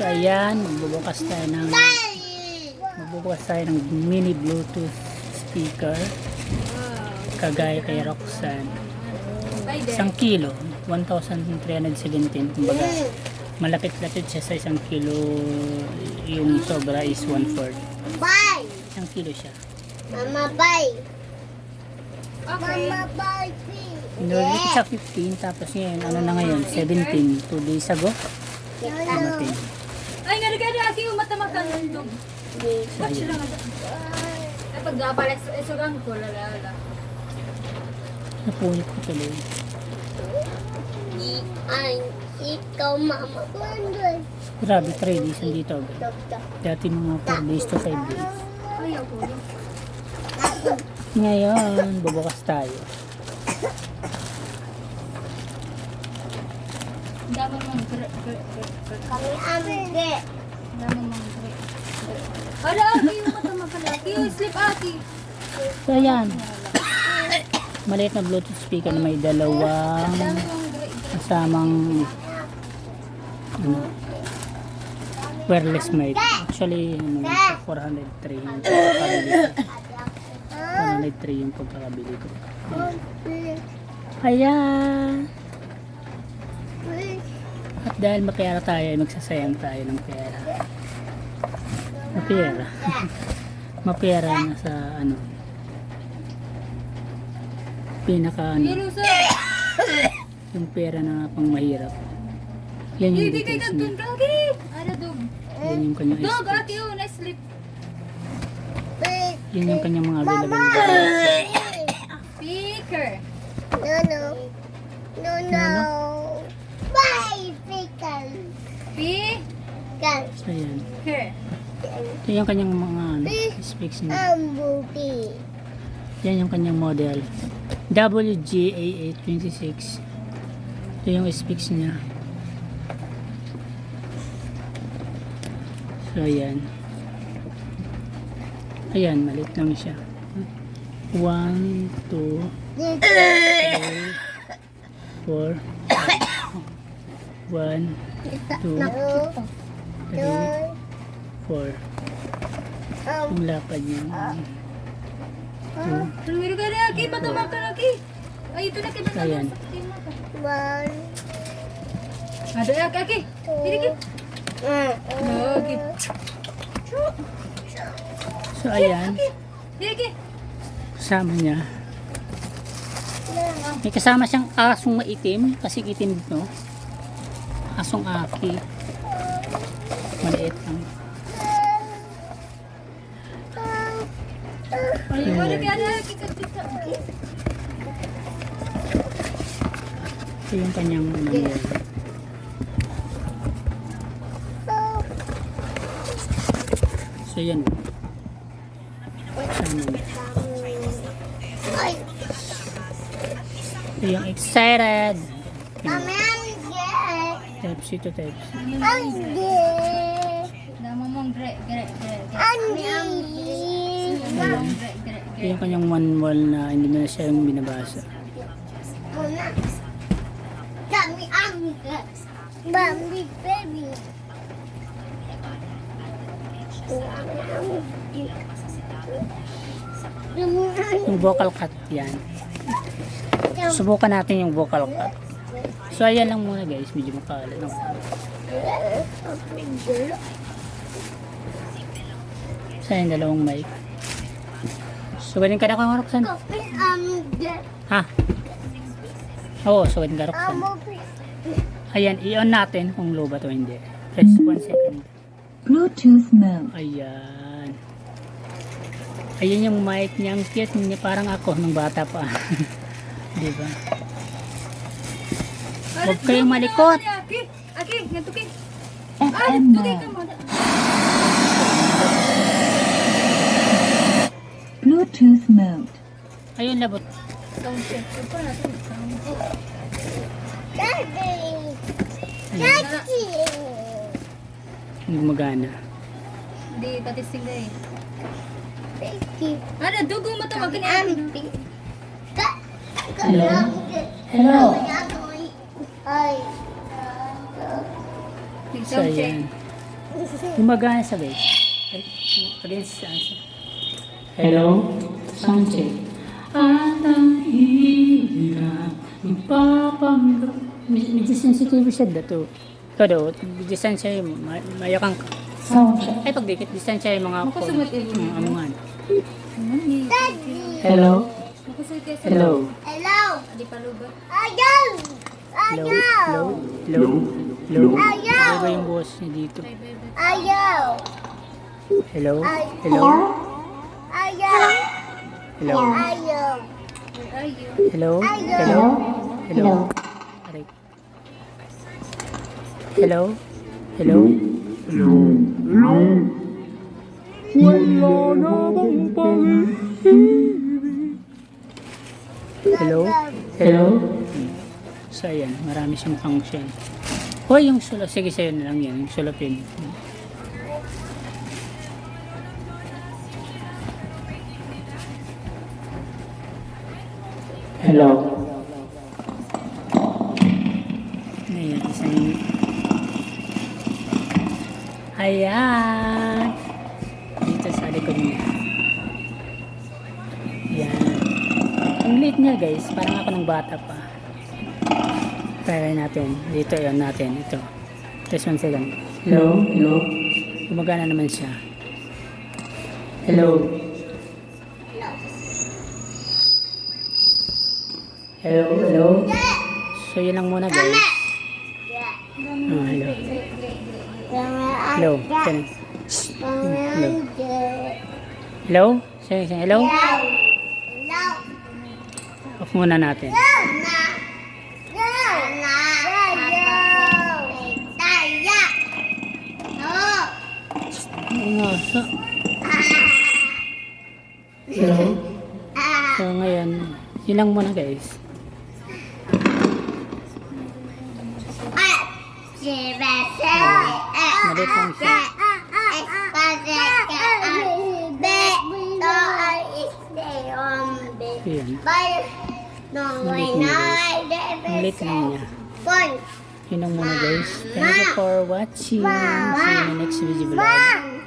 So ayan, magbubukas tayo ng mini Bluetooth speaker kagaya kay Roxanne. 1 kilo, 1,317. Kumbaga, malapit-lapit siya sa 1 kilo. Yung sobra is 1/4. Bye! 1 kilo siya. Mama, bye! Okay. Mama, bye! Inorder ko siya 15, tapos ngayon, ano na ngayon, 17. 2 days ago, dumating. Ay, nga rin aki umatamakang nandong. So Watch ayan. lang ito. Ay, pag-gabalit sa isugang ko, lalala. Napunit ko tuloy. Ay, ikaw, mama. Grabe, 3 days nandito agad. Dati mga 4 days to 5 days. Ayaw ko. Ngayon, bubukas tayo. Dama mong Kami amige. Dama mong Hala, aki yung matamakan. Aki yung sleep, aki. So ayan, maliit na Bluetooth speaker na may dalawang Dama mong kasamang wireless mic. Actually, ano, 403 yung pagkakabili ko. 403 yung pagkakabili ko. Ayan. At dahil mapera tayo, magsasayang tayo ng pera. Mapera. Mapera na sa ano. Pinaka ano, Lusa. yung pera na pang mahirap. Yan yung Hindi kay details niya. kantun ka, aki. Ano, dog? Yan yung kanyang Dog, specs. aki yung na-sleep. Yan yung kanyang mga available devices. Speaker. No. Bye, pickle. Speaker. So yan. Ito yung kanyang mga ano, specs niya. Booty. Yan yung kanyang model. WGA826. Ito yung specs niya. So ayan. Ayan, maliit lang siya. 1, 2, 3, 4, 1, 2, 3, 4. Yung lapad niya. Pero ka na, aki. Matamakan, aki. Ay, ito na kay Ayan. One. Ada aki, aki. Dili, aki. Lagi. So ayan, Dili, aki. kasama niya. May kasama siyang asong maitim, kasi itim dito. Asong aki. Maliit lang. Ay, wala kaya na, aki. Aki. Ito yung kanyang ano yan. So yan. Kasama niya. Ay, Ito yung excited. kami amige. Type C to type C. Ande. Dama mong gre. Ande. Ayan. Ito yung kanyang manual na hindi na siya yung binabasa. Muna. Kami amige. Bambi baby. Yung vocal cut yan. Subukan natin yung vocal cut. So ayan lang muna guys, medyo makalat. No? So yung dalawang mic. So ganun ka na kung Roxanne? Kami amige. Ha? Oo, so ganun ka Roxanne. Amo. Ayan, i-on natin kung low ba to hindi. Press 1 second. Bluetooth mode. Ayan. Ayan yung mic niya. Ang cute niya. Parang ako nung bata pa. Diba? Huwag kayong malikot. Aki, aki, natukin. FM Tukin ka mode. mo. Bluetooth mode. Ayun, labot. Sound check. Ito pa natin. Sound check. Daddy. Ayan. Daddy. Hindi gumagana. Di, tatisting na eh. Baby. Ano, dugo mo ito. Wag ka na. Ambi. Hello? Hello? Ay. So, Sound check. ayan. Gumagana sa guys. Ay, against Sunset. Hello, Sunset. At ang hirap, magpapanggap. Medyo sensitive siya dato. Ikaw daw, distansya yung mayakang soundcheck. Ay, pagdikit, distansya yung mga Makasunod yun. amungan. Daddy. Hello? Makasunod kayo sa... Hello? Hello. Di pa lubat. Ayaw. Hello? Ayaw. Hello? Hello? Ayaw. Iba yung boss niya dito. Bye, bye, bye. Ayaw. Hello? Ay. Hello? Ayaw. Hello? Ayaw. Where are you? Hello? Ayaw. Hello? Hello? Aray. Hello? Hello? Hello? Wala na bang pag-ibig? Hello? Hello? So, ayan. Marami siyang function. Hoy, yung solo. Sige, sa'yo na lang yan. Yung solo pin. Hello? Ayan, isang... Ayan! Dito sa likod niya. Ayan. Ang liit niya guys, parang ako ng bata pa. Try natin. Dito yun natin. Ito. Just 1 second. Hello? Hello? Gumagana naman siya. Hello? Hello? Hello? So yun lang muna guys. Oh, hello. Hello? Hello? Hello? Hello? Sige, sige. Hello? Off muna natin. Oo nga. Hello? So ngayon, yun lang muna guys. Maliit lang siya. Ayan. Maliit lang niya. Yun lang muna guys. Thank you for watching. See you in the next video vlog.